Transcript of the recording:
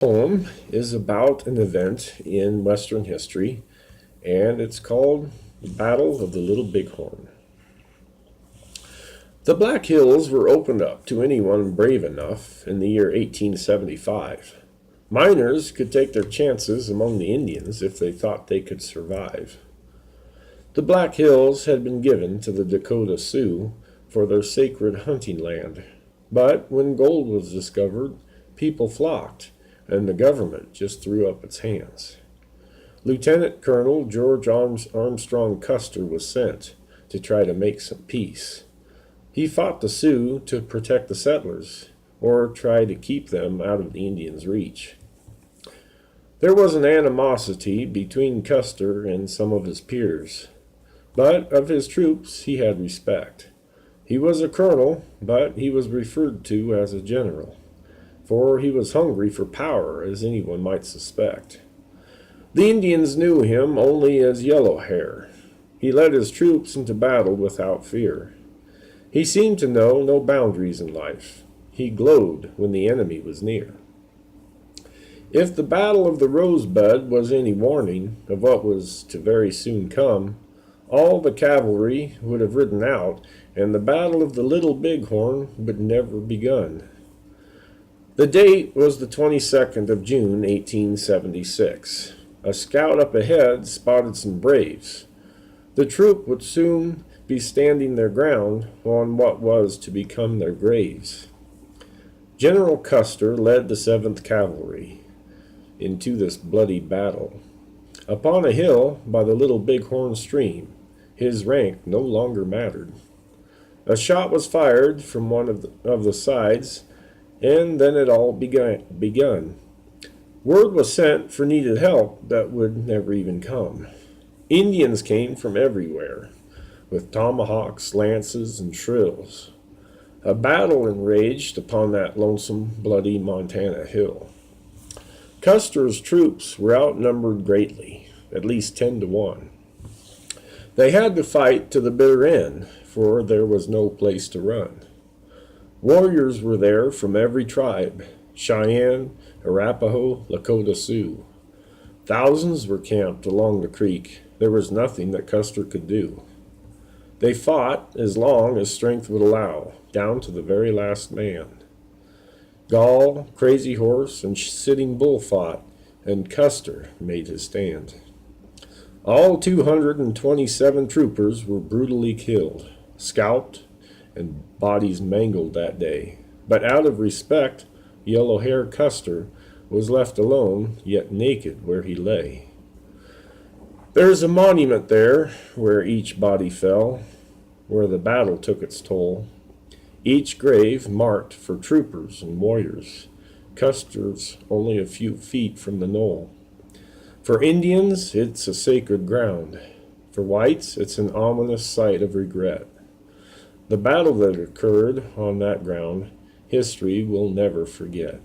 Poem is about an event in Western history, and it's called the Battle of the Little Bighorn. The Black Hills were opened up to anyone brave enough in the year 1875. Miners could take their chances among the Indians if they thought they could survive. The Black Hills had been given to the Dakota Sioux for their sacred hunting land, but when gold was discovered, people flocked, and the government just threw up its hands. Lieutenant Colonel George Armstrong Custer was sent to try to make some peace. He fought the Sioux to protect the settlers, or try to keep them out of the Indians' reach. There was an animosity between Custer and some of his peers, but of his troops he had respect. He was a colonel, but he was referred to as a general, for he was hungry for power, as anyone might suspect. The Indians knew him only as Yellow Hair. He led his troops into battle without fear. He seemed to know no boundaries in life. He glowed when the enemy was near. If the Battle of the Rosebud was any warning of what was to very soon come, all the cavalry would have ridden out, and the Battle of the Little Bighorn would never begun. The date was the 22nd of June, 1876. A scout up ahead spotted some braves. The troop would soon be standing their ground on what was to become their graves. General Custer led the 7th Cavalry into this bloody battle. Upon a hill by the Little Bighorn stream, his rank no longer mattered. A shot was fired from one of the sides, and then it all begun. Word was sent for needed help that would never even come. Indians came from everywhere, with tomahawks, lances, and shrills. A battle enraged upon that lonesome, bloody Montana hill. Custer's troops were outnumbered greatly, at least 10 to 1. They had to fight to the bitter end, for there was no place to run. Warriors were there from every tribe: Cheyenne, Arapaho, Lakota Sioux. Thousands were camped along the creek. There was nothing that Custer could do. They fought as long as strength would allow, down to the very last man. Gall, Crazy Horse, and Sitting Bull fought, and Custer made his stand. All 227 troopers were brutally killed, scalped, and bodies mangled that day. But out of respect, Yellow Hair Custer was left alone, yet naked where he lay. There's a monument there where each body fell, where the battle took its toll. Each grave marked for troopers and warriors. Custer's only a few feet from the knoll. For Indians, it's a sacred ground. For whites, it's an ominous sight of regret. The battle that occurred on that ground, history will never forget.